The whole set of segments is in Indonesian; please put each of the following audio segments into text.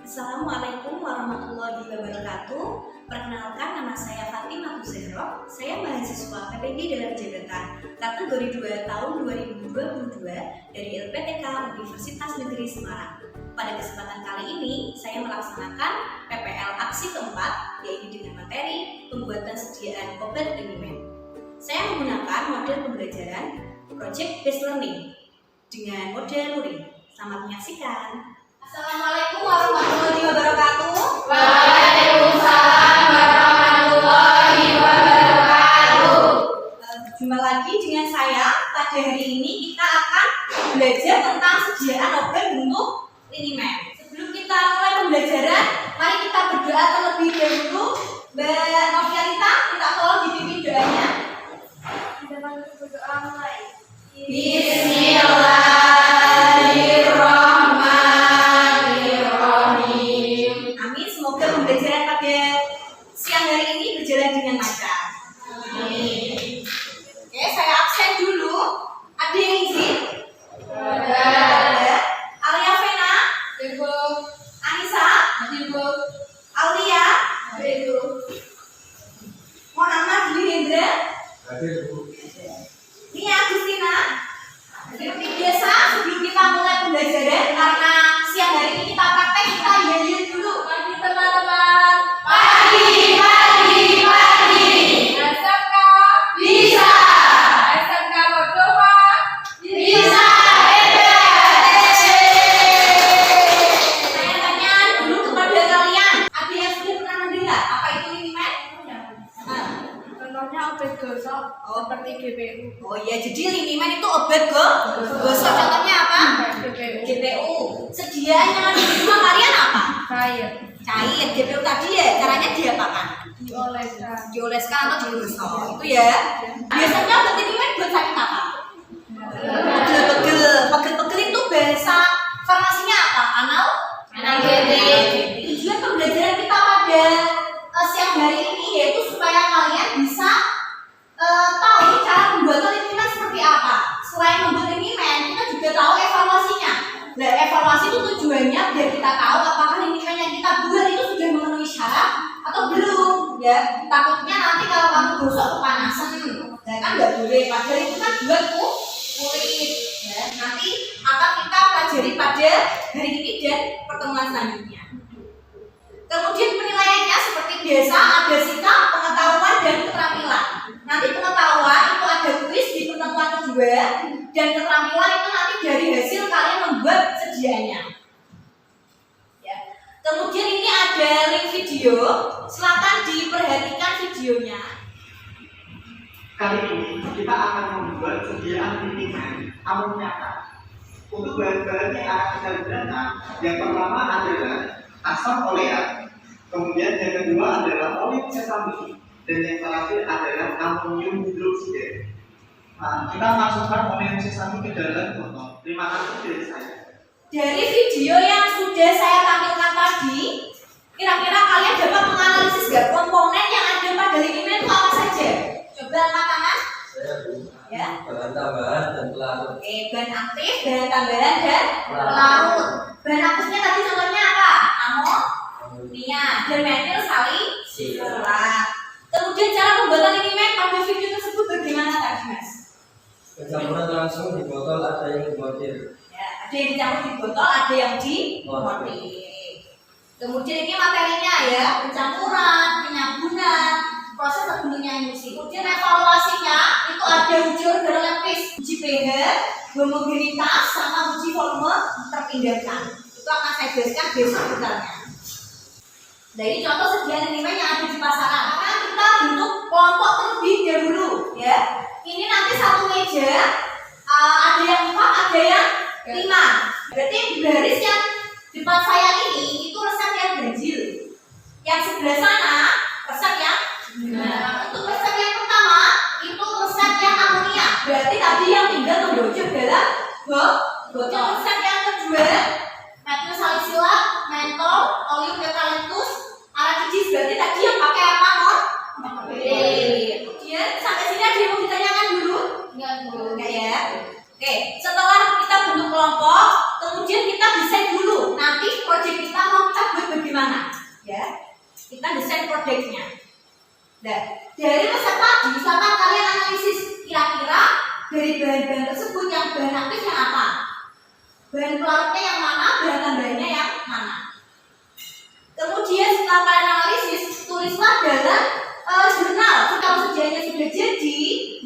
Assalamualaikum warahmatullahi wabarakatuh. Perkenalkan, nama saya Fatimah Zahra. Saya mahasiswa PPG dalam jabatan kategori 2 tahun 2022 dari LPTK Universitas Negeri Semarang. Pada kesempatan kali ini, saya melaksanakan PPL aksi keempat, yaitu dengan materi pembuatan sediaan obat Linimed. Saya menggunakan model pembelajaran Project Based Learning dengan model luring. Selamat menyaksikan. Assalamualaikum warahmatullahi wabarakatuh. Waalaikumsalam warahmatullahi wabarakatuh. Jumpa lagi dengan saya. Pada hari ini kita akan belajar tentang sediaan obat bentuk Linimed. Sebelum kita mulai pembelajaran, mari kita berdoa terlebih dahulu. Mbak Novialita, kita tolong dipimpin doanya. Kita berdoa mulai. Bismillahirrahmanirrahim. Amin. Semoga pembelajaran pada siang hari ini berjalan dengan lancar. Amin. Oke, saya absen dulu. Ada yang izin? Ada. Alia Vena, Ibu. Anissa, Ibu. Aulia, Ibu. Muhammad Hendra, Hadir, Bu. Nia Agustina. Seperti biasa, sebelum kita mulai pembelajaran, karena siang hari ini kita praktek, kita lihat dulu. Pagi teman-teman. Pagi. SMK. Bisa. SMK Cordova. Bisa. Saya tanya dulu kepada kalian, ada yang sudah pernah mendengar apa itu Linimed? Contohnya obat gosok seperti GPU. Oh iya, jadi Linimed itu obat gosok. Contohnya apa? GPU. GPU. Sediaan yang ada di rumah kalian apa? Cair. Cair. GPU tadi ya, caranya diapakan? Dioleskan. Dioleskan atau digosok. Itu ya. Biasanya obat Linimed buat sakit apa? Pegel-pegel itu bahasa farmasinya apa? Analgetik. Tujuan pembelajaran kita pada siang hari ini yaitu supaya kalian bisa tahu cara pembuatan Linimed seperti apa. Selain membuat Linimed, kita juga tahu evaluasinya. Nah, evaluasi itu tujuannya biar kita tahu apakah Linimed yang kita buat itu sudah memenuhi syarat atau belum. Ya, takutnya nanti kalau kamu gosok kepanasan, ya kan nggak boleh. Padahal itu kan buat kulit. Ya, nanti akan kita pelajari pada hari ini dan pertemuan selanjutnya. Kemudian penilaiannya seperti biasa ada sikap, pengetahuan, dan keterampilan. Nanti pengetahuan itu ada kuis di pertemuan kedua, dan keterampilan itu nanti dari hasil kalian membuat sediaannya. Ya. Kemudian ini ada link video, silakan diperhatikan videonya. Kali ini kita akan membuat sediaan Linimed ammoniaka. Untuk bahan-bahan yang akan kita gunakan, yang pertama adalah asam oleat, kemudian yang kedua adalah oli sesame, dan yang terakhir adalah amonium hidroksida. Nah, kita masukkan amonium sesame ke dalam botol. Terima kasih dari saya. Dari video yang sudah saya tampilkan tadi, kira-kira kalian dapat menganalisis gak komponen yang ada pada Linimed itu apa saja? Coba angkat tangan. Saya, Bu. Ya. Bahan tambahan dan pelarut. Oke, bahan aktif, bahan tambahan, dan pelarut. Bahan aktifnya tadi contohnya apa? Amonia, dan metil salisilat. Kemudian cara pembuatan Linimed pada video tersebut bagaimana tadi, Mas? Pencampuran langsung di botol, ada yang dimodif. Ya, ada yang dicampur di botol, ada yang di motif. Kemudian ini materinya ya, pencampuran, penyambunan, proses terbentuknya emulsi. Kemudian evaluasinya itu ada uji organoleptis, uji pH, homogenitas, sama uji volume terpindahkan. Itu akan saya jelaskan besok detailnya. Nah, ini contoh sediaan Linimed yang ada di pasaran. Karena kita bentuk kelompok terlebih dahulu, ya. Ini nanti satu meja, ada yang 4, ada yang 5. Berarti baris yang depan saya ini itu resep yang ganjil. Yang sebelah sana resep yang untuk resep yang pertama itu resep yang amonia. Berarti tadi yang tinggal membocor dalam botol. Resep yang kedua metil salisilat, mentol, oleum eukaliptus, arachidis. Berarti tadi yang pakai apa, Mon? Kemudian sampai sini ada yang mau ditanyakan dulu? Enggak ya. Oke, setelah kita bentuk kelompok, kemudian kita desain dulu. Nanti proyek kita mau kita buat kodeknya. Nah, dari resep tadi, silakan kalian analisis kira-kira dari bahan-bahan tersebut yang bahan aktifnya apa? Bahan pelarutnya yang mana, bahan tambahannya yang mana? Kemudian setelah kalian analisis, tulislah dalam jurnal. Kalau sedianya sudah jadi,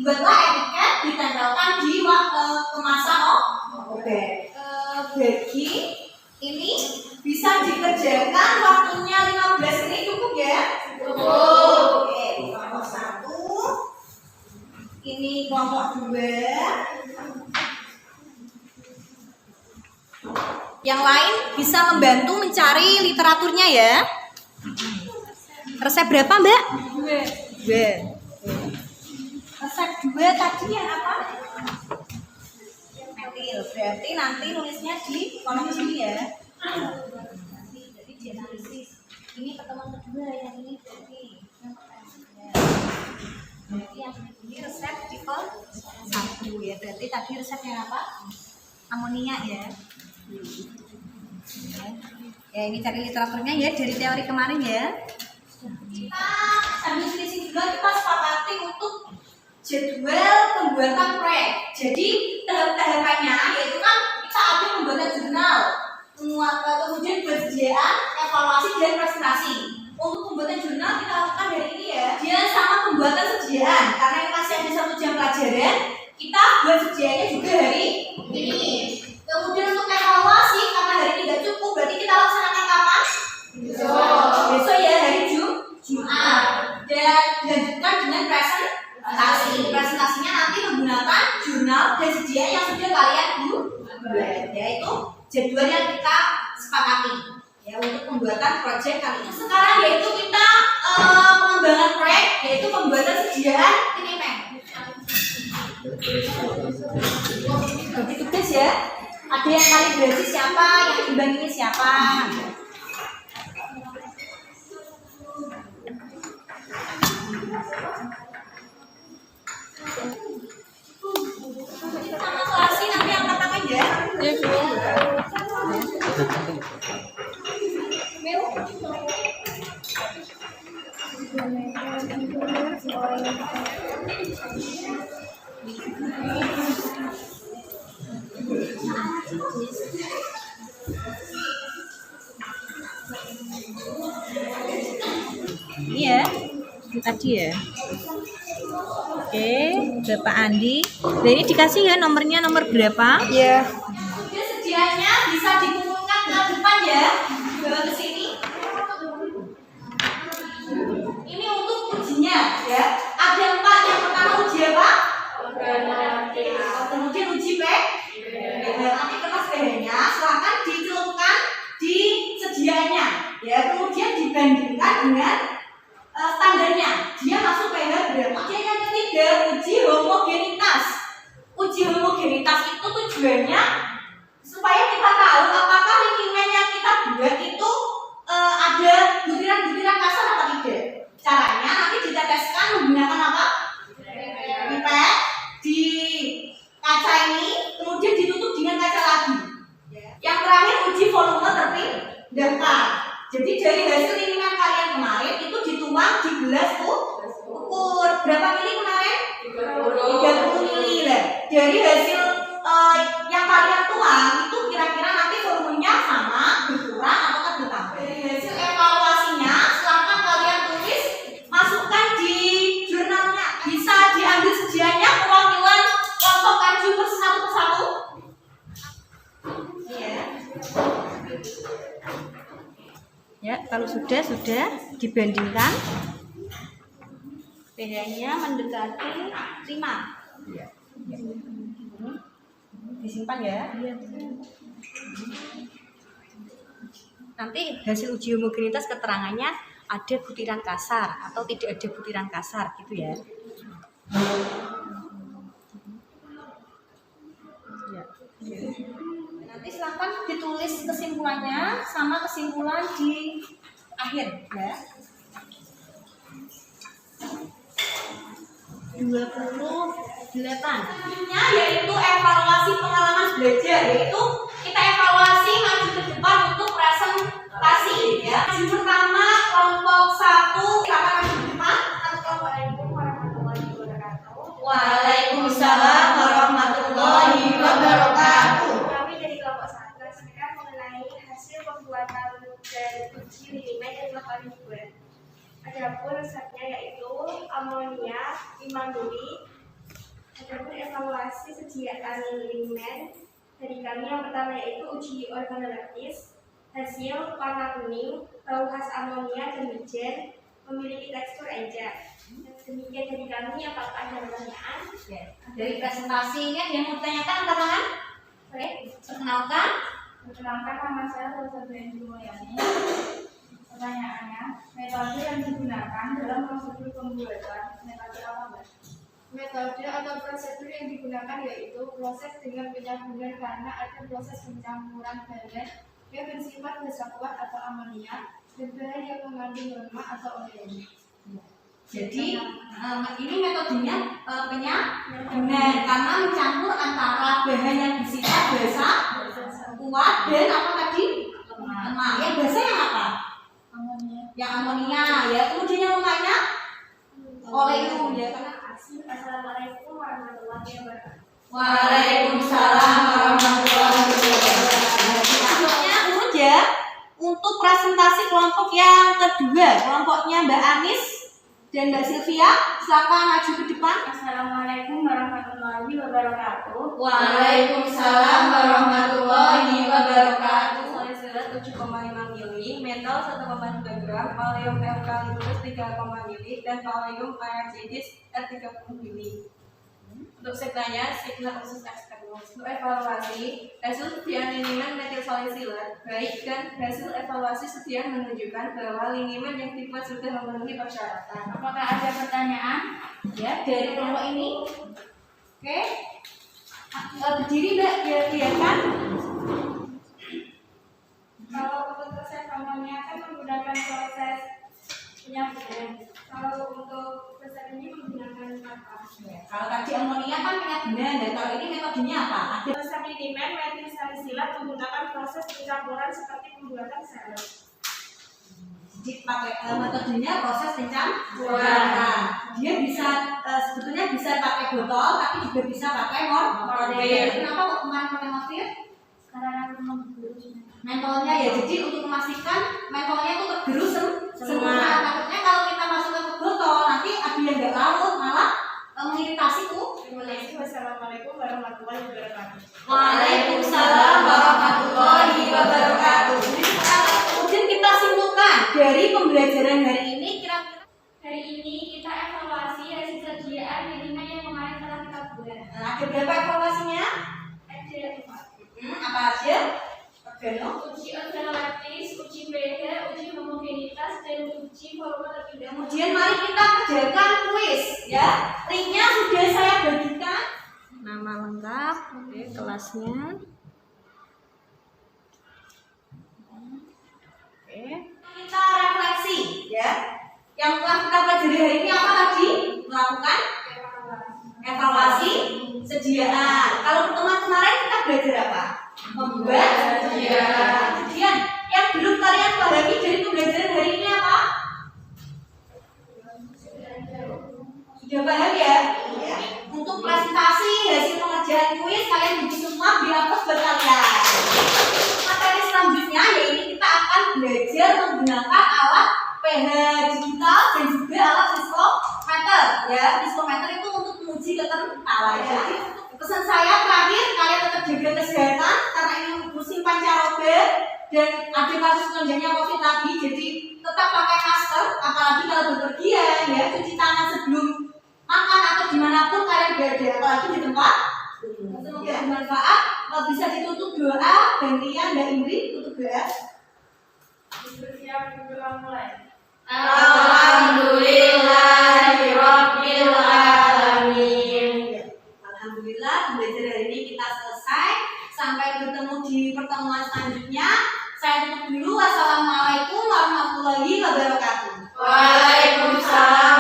buatlah etiket, ditempelkan di kemasan bagi ini bisa dikerjakan waktunya 15 menit cukup ya? Cukup. Oke, kelompok 1. Ini kelompok 2. Yang lain bisa membantu mencari literaturnya ya. Resep berapa, Mbak? 2. Resep 2 tadi yang apa? Metil. Berarti nanti nulisnya di kolom sini ya. Jadi dianalisis. Ini pertemuan kedua, yang ini berarti yang pertama. Berarti yang ini resep tipe 1 ya. Berarti tadi resepnya apa? Amonia ya. Ya ini cari literaturnya ya dari teori kemarin ya. Kita sambil selisih juga kita sepakati untuk jadwal pembuatan proyek. Jadi tahap-tahapannya yaitu kan kita ambil pembuatan jurnal, kemudian persediaan, evaluasi dan presentasi. Untuk pembuatan jurnal kita lakukan dari ini ya. Dia sama pembuatan sediaan karena ini masih ada 1 jam pelajaran, kita buat sediaannya juga hari ini. Kemudian untuk evaluasi karena hari ini tidak cukup, berarti kita laksanakan kapan? Besok ya, hari Jumat. Dan dilanjutkan dengan presentasi. Presentasinya nanti menggunakan jurnal dan sediaan yang sudah kalian buat, yaitu jadwal yang kita sepakati ya untuk pembuatan proyek kali ini. Sekarang yaitu kita pengembangan proyek, yaitu pembuatan sediaan ini bagi tugas ya. Ada yang kalibrasi siapa, yang timbang ini siapa? Sama kelasi nanti angkat tangan ya. Ini ya, tadi ya. Oke, Bapak Andi. Jadi dikasih ya nomornya, nomor berapa? Iya. Kemudian sedianya bisa dikumpulkan ke depan ya, dibawa ke sini. Ini untuk ujinya ya. Ada 4. Yang pertama uji apa? Kemudian uji nanti kertas pH-nya silahkan dicelupkan di sedianya ya. Kemudian dibandingkan dengan standarnya, dia masuk pH berapa. Kemudian yang ketiga uji homogenitas. Uji homogenitas itu tujuannya supaya kita tahu apakah likimen yang kita buat itu ada butiran-butiran kasar atau tidak. Caranya nanti diteteskan menggunakan apa? Pipet di kaca ini, kemudian ditutup dengan kaca lagi. Yang terakhir uji volume terpindahkan. Jadi dari hasil likiman kalian kemarin itu dituang di gelas ukur. Berapa mili kemarin? 30 mili lah. Dari hasil yang kalian tuang itu kira-kira nanti volumenya sama, berkurang atau bertambah. Dari hasil evaluasinya silahkan kalian tulis, masukkan di jurnalnya. Bisa diambil sedianya perwakilan kelompok kaju satu persatu. Iya. Ya, kalau sudah dibandingkan pH-nya mendekati 5. Disimpan ya. Nanti hasil uji homogenitas keterangannya ada butiran kasar atau tidak ada butiran kasar gitu ya. Nanti silakan ditulis kesimpulannya sama kesimpulan di akhir ya. 28. Yaitu evaluasi pengalaman belajar, yaitu kita evaluasi maju ke depan untuk presentasi ya. Maju pertama kelompok 1 Waalaikumsalam warahmatullahi wabarakatuh. Kami dari kelompok 1 akan mengenai hasil pembuatan dan uji linimen yang telah kami buat. Adapun resepnya yaitu amonia 5 mili. Adapun evaluasi sediaan linimen dari kami yang pertama yaitu uji organoleptis, hasil warna kuning, bau khas amonia dan wijen, memiliki tekstur encer. Demikian dari kami, apakah ada pertanyaan? Dari presentasi ini ada yang mau ditanyakan angkat tangan? Baik, perkenalkan. Perkenalkan, nama saya Rosa Bendi Mulyani. Pertanyaannya, metode yang digunakan dalam prosedur pembuatan metode apa, Mbak? Metode atau prosedur yang digunakan yaitu proses dengan penyabunan karena ada proses pencampuran bahan yang bersifat basa kuat atau amonia dan bahan yang mengandung lemak atau oleum. Jadi ini metodenya penyabunan karena mencampur antara bahan yang bersifat basa kuat dan apa tadi? Lemak. Yang basa yang apa? Amonia. Yang amonia ya. Kemudian yang lemaknya oleum ya. Assalamualaikum warahmatullahi wabarakatuh. Waalaikumsalam warahmatullahi wabarakatuh. Selanjutnya urut ya untuk presentasi kelompok yang kedua, kelompoknya Mbak Anis dan Mbak Sylvia, silakan maju ke depan. Assalamualaikum warahmatullahi wabarakatuh. Waalaikumsalam warahmatullahi wabarakatuh. Salicylate 7,5 mili, metal 1,2 gram, oleum eukaliptus 3 mili, dan oleum acidis 30 mili. Untuk sektanya, sigma khusus eksternus. Untuk evaluasi, hasil sediaan linimen metil salicylate baik dan hasil evaluasi sediaan menunjukkan bahwa linimen yang dibuat sudah memenuhi persyaratan. Apakah ada pertanyaan ya dari kelompok ini? Oke. Berdiri Mbak, biar kan. Kalau untuk proses amonia kan menggunakan proses penyabunan. Kalau untuk proses ini menggunakan apa? Kalau tadi amonia kan penyabunan, dan kalau ini metodenya apa? Ada Proses linimen metil salicylate menggunakan proses pencampuran seperti pembuatan serum. jadi pakai metodenya proses pencampuran. Nah, dia bisa sebetulnya bisa pakai botol, tapi juga bisa pakai mortir. Kenapa kok kemarin pakai mortir? Karena menggerus. Mentolnya ya, jadi untuk memastikan mentolnya itu tergerus semua. Takutnya kalau kita masukkan ke botol, nanti ada yang nggak larut malah mengiritasi tuh. Terima kasih. Wassalamualaikum warahmatullahi wabarakatuh. Waalaikumsalam warahmatullahi wabarakatuh. Kemudian kita simpulkan dari pembelajaran hari ini kira-kira Hari ini kita evaluasi hasil sediaan linimen yang kemarin telah kita buat. ada berapa evaluasinya? Ada 4. Apa aja? Organo. Uji organoleptis, uji pH, uji homogenitas, dan uji volume lebih dalam. Kemudian mari kita kerjakan kuis ya. Linknya sudah saya bagikan. Nama lengkap, kelasnya. Kita refleksi ya. Yang telah kita pelajari hari ini apa tadi? Melakukan evaluasi sediaan. Kalau pertemuan kemarin kita belajar apa? Membuat sediaan. Kemudian yang belum kalian pahami dari pembelajaran hari ini apa? Sudah paham ya? Iya. Untuk presentasi hasil pengerjaan kuis kalian bikin semua dihapus buat kalian. Materi selanjutnya yaitu kita akan belajar menggunakan alat pH digital dan juga alat psikometer ya. Psikometer itu untuk menguji kekentalan. Jadi pesan saya terakhir, kalian tetap jaga kesehatan karena ini musim pancaroba dan ada kasus lonjakannya COVID lagi, jadi tetap pakai masker, apalagi kalau bepergian ya, cuci tangan sebelum makan atau dimanapun kalian berada, apalagi di tempat. Semoga bermanfaat. Kalau bisa ditutup doa, gantian Mbak Indri tutup doa. Bersiap untuk mulai. Alhamdulillahirabbil alamin. Alhamdulillah, belajar hari ini kita selesai. Sampai bertemu di pertemuan selanjutnya. Saya tutup dulu. Wassalamualaikum warahmatullahi wabarakatuh. Waalaikumsalam